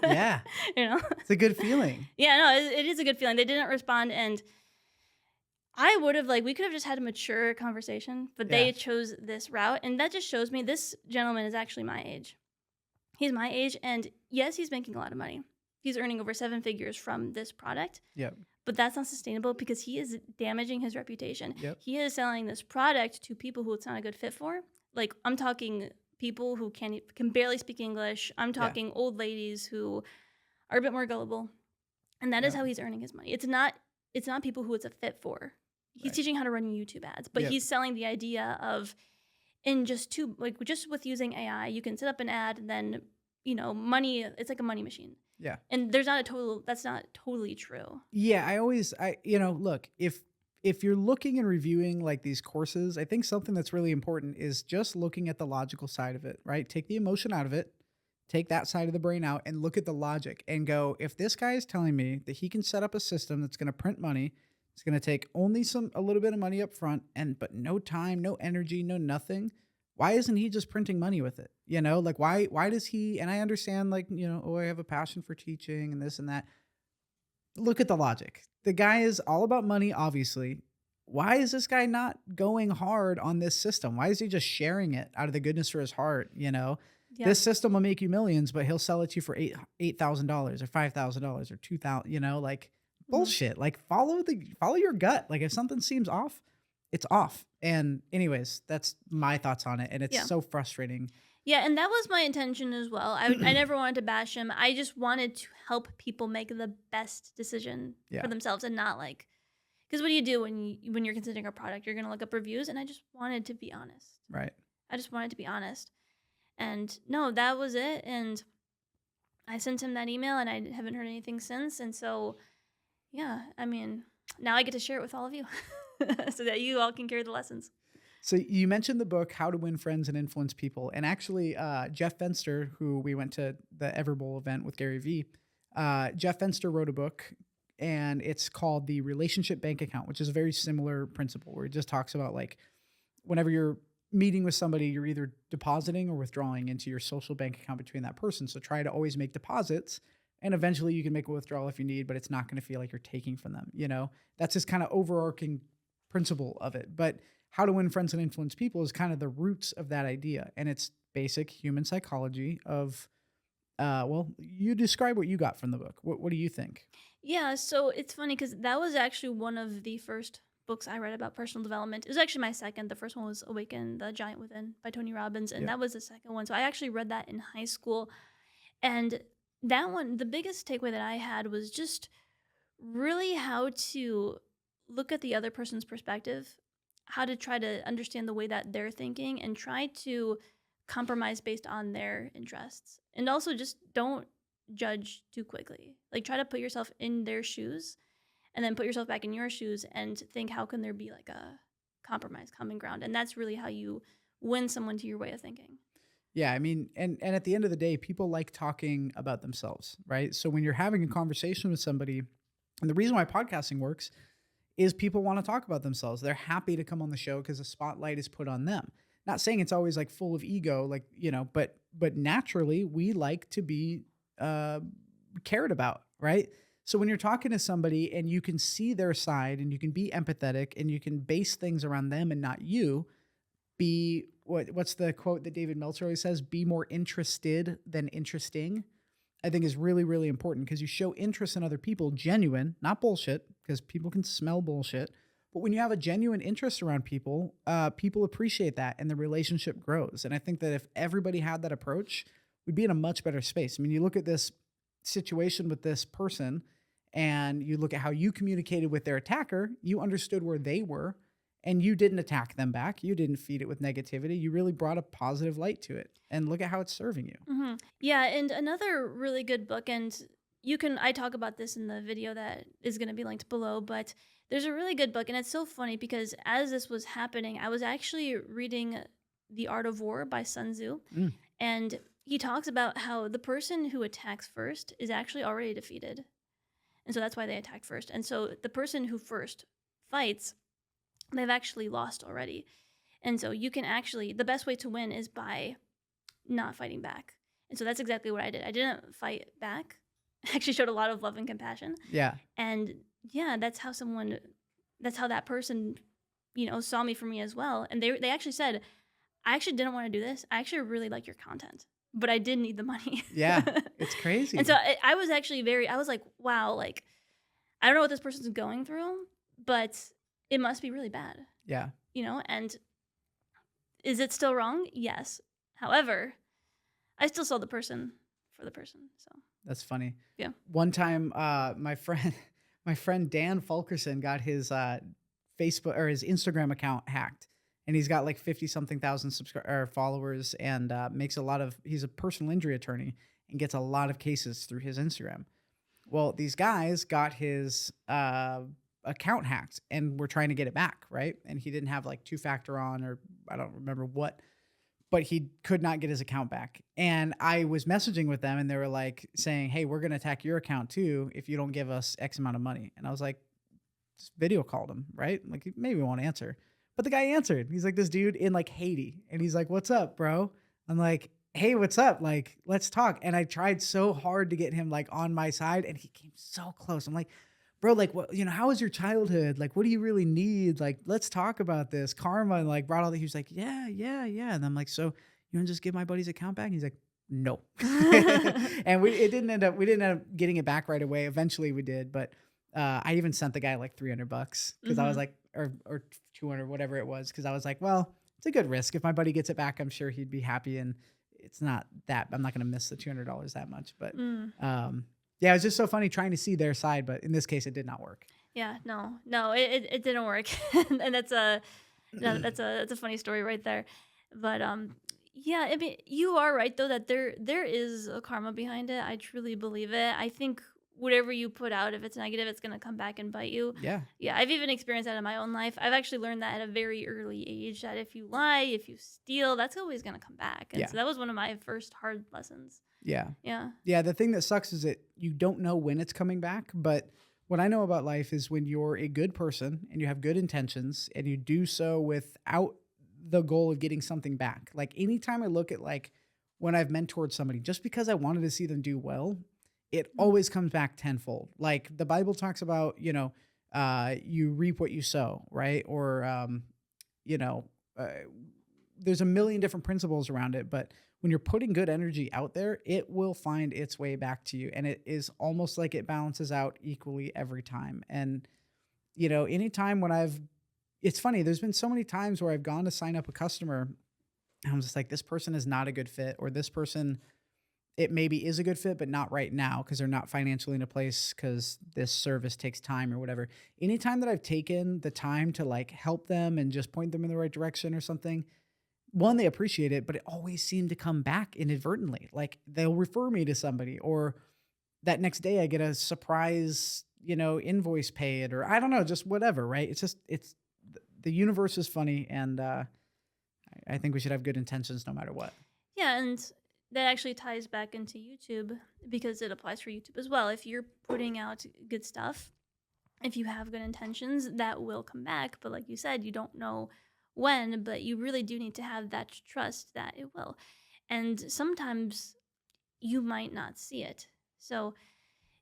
Yeah. You know? It's a good feeling. Yeah, no, it is a good feeling. They didn't respond, and I would have, like, we could have just had a mature conversation, but Yeah. they chose this route, and that just shows me this gentleman is actually my age. He's my age, and yes, he's making a lot of money. He's earning over 7 figures from this product. Yep. But that's not sustainable because he is damaging his reputation. Yep. He is selling this product to people who it's not a good fit for. Like, I'm talking people who can barely speak English. I'm talking old ladies who are a bit more gullible. And that is Yeah. how he's earning his money. It's not people who it's a fit for. He's Right. teaching how to run YouTube ads, but Yep. he's selling the idea of just with using AI, you can set up an ad and then, you know, money, it's like a money machine. Yeah. And that's not totally true. Yeah, look, if you're looking and reviewing like these courses, I think something that's really important is just looking at the logical side of it, right? Take the emotion out of it, take that side of the brain out and look at the logic and go, if this guy is telling me that he can set up a system that's going to print money, it's going to take only a little bit of money up front but no time, no energy, no nothing. Why isn't he just printing money with it? You know, like why does he, and I understand, like, you know, I have a passion for teaching and this and that. look at the logic. The guy is all about money, obviously. Why is this guy not going hard on this system? Why is he just sharing it out of the goodness for his heart? You know, Yeah. this system will make you millions, but he'll sell it to you for $8,000 or $5,000 or 2,000. You know, like Mhm. bullshit. Like follow your gut. Like if something seems off, it's off. And anyways, that's my thoughts on it, and it's Yeah. so frustrating. Yeah, and that was my intention as well. I never wanted to bash him. I just wanted to help people make the best decision Yeah, for themselves and not like because what do you do when you're considering a product? You're gonna look up reviews, and I just wanted to be honest. right. I just wanted to be honest, and no, that was it. And I sent him that email, and I haven't heard anything since. And so, yeah, I mean, now I get to share it with all of you, so that you all can carry the lessons. So you mentioned the book "How to Win Friends and Influence People," and actually, Jeff Fenster, who we went to the Everbowl event with Gary Vee, Jeff Fenster wrote a book, and it's called "The Relationship Bank Account," which is a very similar principle where it just talks about like whenever you're meeting with somebody, you're either depositing or withdrawing into your social bank account between that person. So try to always make deposits, and eventually you can make a withdrawal if you need, but it's not going to feel like you're taking from them. You know, that's just kind of overarching principle of it. But how to win friends and influence people is kind of the roots of that idea. And it's basic human psychology of, well, you describe what you got from the book. What do you think? Yeah, so it's funny because that was actually one of the first books I read about personal development. It was actually my second. The first one was Awaken the Giant Within by Tony Robbins, and Yeah. that was the second one. So I actually read that in high school. And that one, the biggest takeaway that I had was just really how to look at the other person's perspective, how to try to understand the way that they're thinking, and try to compromise based on their interests. And also just don't judge too quickly. Like try to put yourself in their shoes and then put yourself back in your shoes and think how can there be like a compromise, common ground. And that's really how you win someone to your way of thinking. Yeah, I mean, and at the end of the day, people like talking about themselves, right? So when you're having a conversation with somebody, and the reason why podcasting works is people want to talk about themselves. They're happy to come on the show because the spotlight is put on them. Not saying it's always like full of ego, like, you know, but naturally we like to be uh cared about, right? So when you're talking to somebody and you can see their side and you can be empathetic and you can base things around them and not you, be what's the quote that David Meltzer always says, be more interested than interesting, I think is really, really important because you show interest in other people, genuine, not bullshit, because people can smell bullshit. But when you have a genuine interest around people, people appreciate that and the relationship grows. And I think that if everybody had that approach, we'd be in a much better space. I mean, you look at this situation with this person and you look at how you communicated with their attacker, you understood where they were and you didn't attack them back. You didn't feed it with negativity. You really brought a positive light to it. And look at how it's serving you. Yeah, and another really good book, and I talk about this in the video that is going to be linked below, but there's a really good book, and it's so funny because as this was happening, I was actually reading The Art of War by Sun Tzu, Mm. and he talks about how the person who attacks first is actually already defeated. And so that's why they attacked first. And so the person who first fights, they've actually lost already. And so you can actually, the best way to win is by not fighting back. And so that's exactly what I did. I didn't fight back. I actually showed a lot of love and compassion. Yeah. And yeah, that's how that person, saw me for me as well. And they actually said, I actually didn't want to do this. I actually really like your content, but I did need the money. Yeah. It's crazy. And so I was actually I was like, wow, like, I don't know what this person's going through, but it must be really bad, yeah. and is it still wrong? Yes. However, I still saw the person for the person. So That's funny. Yeah. One time, my friend Dan Fulkerson got his Facebook or his Instagram account hacked, and he's got like 50 something thousand followers, and he's a personal injury attorney and gets a lot of cases through his Instagram. Well, these guys got his account hacked and were trying to get it back, right? And he didn't have like 2-factor on, or I don't remember what, but he could not get his account back. And I was messaging with them and they were like saying, hey, we're going to attack your account too if you don't give us X amount of money. And I was like, just video called him, right? Like maybe he won't answer. But the guy answered. He's like this dude in like Haiti. And he's like, what's up, bro? I'm like, hey, what's up? Like, let's talk. And I tried so hard to get him like on my side, and he came so close. I'm like, bro, like, what, how was your childhood? Like, what do you really need? Like, let's talk about this. Karma, and like, brought all that. He was like, yeah, yeah, yeah. And I'm like, so you want to just give my buddy's account back? And he's like, no. And we didn't end up getting it back right away. Eventually we did, but I even sent the guy like $300 because I was Mhm. like, or 200, whatever it was. Cause I was like, well, it's a good risk. If my buddy gets it back, I'm sure he'd be happy. And it's not that I'm not going to miss the $200 that much, but, Mm. yeah, it was just so funny trying to see their side, but in this case, it did not work. Yeah, no, it didn't work, and that's a no, that's a funny story right there. But yeah, I mean, you are right though that there is a karma behind it. I truly believe it. I think whatever you put out, if it's negative, it's gonna come back and bite you. Yeah. Yeah, I've even experienced that in my own life. I've actually learned that at a very early age that if you lie, if you steal, that's always gonna come back. And Yeah. so that was one of my first hard lessons. Yeah. Yeah. Yeah. The thing that sucks is that you don't know when it's coming back. But what I know about life is when you're a good person and you have good intentions and you do so without the goal of getting something back. Like anytime I look at like when I've mentored somebody, just because I wanted to see them do well, it Mm. always comes back tenfold. Like the Bible talks about, you reap what you sow, right? Or, you know, uh, there's a million different principles around it, but when you're putting good energy out there, it will find its way back to you. And it is almost like it balances out equally every time. And, anytime when it's funny, there's been so many times where I've gone to sign up a customer and I'm just like, this person is not a good fit, or this person, it maybe is a good fit, but not right now because they're not financially in a place because this service takes time or whatever. Anytime that I've taken the time to like help them and just point them in the right direction or something, one, they appreciate it, but it always seemed to come back inadvertently. Like they'll refer me to somebody, or that next day I get a surprise, invoice paid, or I don't know, just whatever, right? The universe is funny. And I think we should have good intentions no matter what. Yeah, and that actually ties back into YouTube because it applies for YouTube as well. If you're putting out good stuff, if you have good intentions, that will come back. But like you said, you don't know when, but you really do need to have that trust that it will. And sometimes you might not see it. So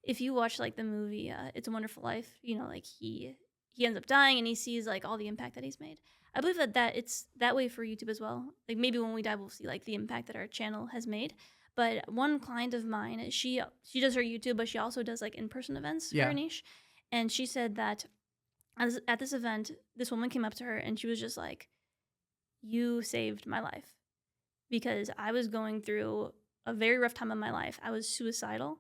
if you watch like the movie It's a Wonderful Life, like he ends up dying and he sees like all the impact that he's made. I believe that it's that way for YouTube as well. Like maybe when we die, we'll see like the impact that our channel has made. But one client of mine, she does her YouTube, but she also does like in-person events for her Yeah. niche. And she said that at this event, this woman came up to her and she was just like, "You saved my life because I was going through a very rough time in my life. I was suicidal,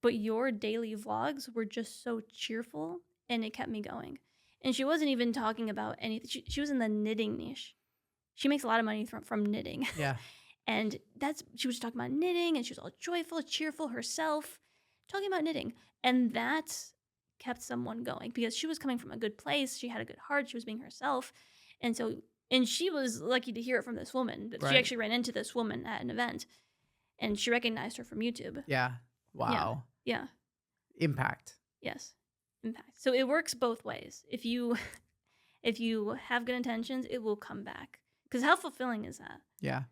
but your daily vlogs were just so cheerful and it kept me going." And she wasn't even talking about anything. She was in the knitting niche. She makes a lot of money from knitting. Yeah. And she was talking about knitting and she was all joyful, cheerful herself, talking about knitting. And that kept someone going because she was coming from a good place. She had a good heart. She was being herself. And she was lucky to hear it from this woman. She Right. actually ran into this woman at an event and she recognized her from YouTube. Yeah. Wow. Yeah. Impact. Yes. Impact. So it works both ways. If you have good intentions, it will come back. Because how fulfilling is that? Yeah.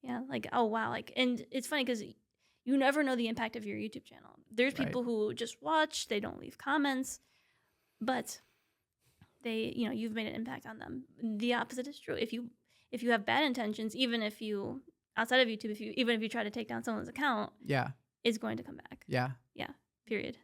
Yeah, like, oh wow, like, and it's funny because you never know the impact of your YouTube channel. There's Right. people who just watch, they don't leave comments, but you've made an impact on them. The opposite is true. If you have bad intentions, even if you outside of YouTube, even if you try to take down someone's account, Yeah. it's going to come back. Yeah. Period.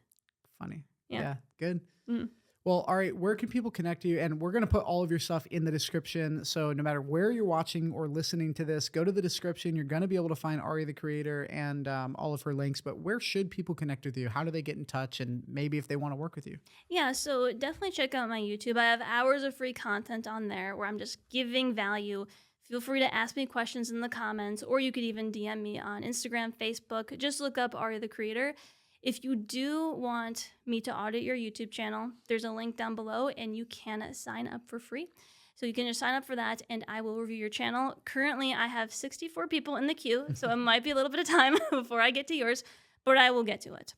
Funny. Yeah. Yeah. Good. Mhm. Well, all right. Where can people connect you? And we're going to put all of your stuff in the description. So no matter where you're watching or listening to this, go to the description. You're going to be able to find Ari the Creator and all of her links. But where should people connect with you? How do they get in touch? And maybe if they want to work with you? Yeah, so definitely check out my YouTube. I have hours of free content on there where I'm just giving value. Feel free to ask me questions in the comments, or you could even DM me on Instagram, Facebook. Just look up Ari the Creator. If you do want me to audit your YouTube channel, there's a link down below and you can sign up for free. So you can just sign up for that and I will review your channel. Currently, I have 64 people in the queue, so it might be a little bit of time before I get to yours, but I will get to it.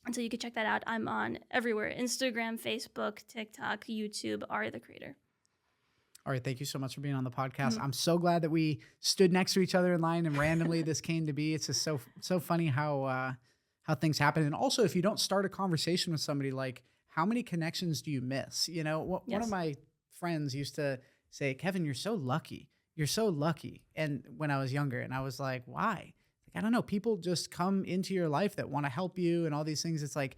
And so you can check that out. I'm on everywhere: Instagram, Facebook, TikTok, YouTube, Ari the Creator. All right. Thank you so much for being on the podcast. Mhm. I'm so glad that we stood next to each other in line and randomly this came to be. It's just so funny how things happen. And also, if you don't start a conversation with somebody, like how many connections do you miss? You know, one of Yes. my friends used to say, Kevin, you're so lucky. You're so lucky. And when I was younger, and I was like, why? Like, I don't know. People just come into your life that want to help you and all these things. It's like,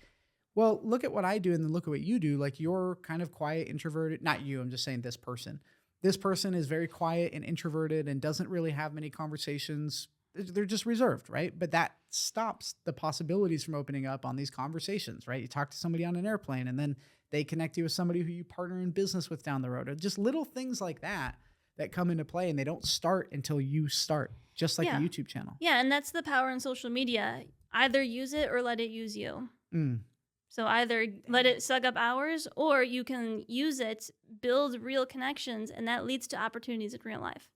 well, look at what I do and then look at what you do. Like you're kind of quiet, introverted. Not you, I'm just saying this person. This person is very quiet and introverted and doesn't really have many conversations. They're just reserved, right? But that stops the possibilities from opening up on these conversations, right? You talk to somebody on an airplane and then they connect you with somebody who you partner in business with down the road. Or just little things like that that come into play and they don't start until you start, just like a Yeah. YouTube channel. Yeah, and that's the power in social media. Either use it or let it use you. Mm. So either let it suck up hours or you can use it, build real connections, and that leads to opportunities in real life.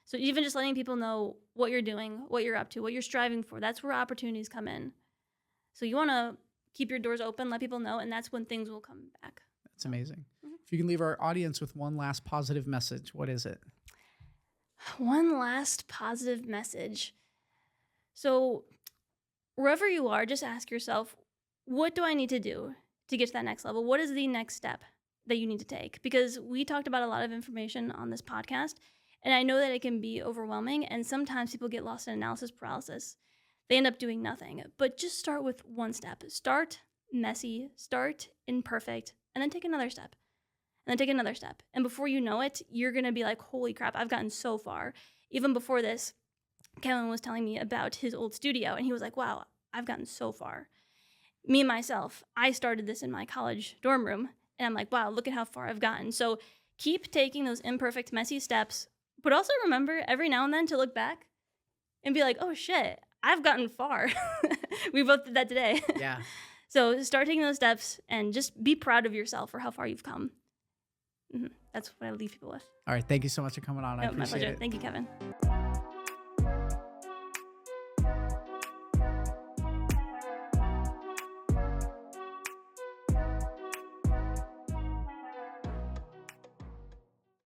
So even just letting people know what you're doing, what you're up to, what you're striving for, that's where opportunities come in. So you want to keep your doors open, let people know, and that's when things will come back. That's amazing. Mhm. If you can leave our audience with one last positive message, what is it? One last positive message. So wherever you are, just ask yourself, what do I need to do to get to that next level? What is the next step that you need to take? Because we talked about a lot of information on this podcast, and I know that it can be overwhelming, and sometimes people get lost in analysis paralysis. They end up doing nothing. But just start with one step. Start messy, start imperfect, and then take another step. And then take another step. And before you know it, you're going to be like, holy crap, I've gotten so far. Even before this, Kevin was telling me about his old studio, and he was like, wow, I've gotten so far. Me and myself, I started this in my college dorm room, and I'm like, wow, look at how far I've gotten. So keep taking those imperfect, messy steps, but also remember every now and then to look back and be like, oh shit, I've gotten far. We both did that today. Yeah. So start taking those steps and just be proud of yourself for how far you've come. That's what I leave people with. All right. Thank you so much for coming on. I No, my appreciate pleasure. it. Thank you, Kevin.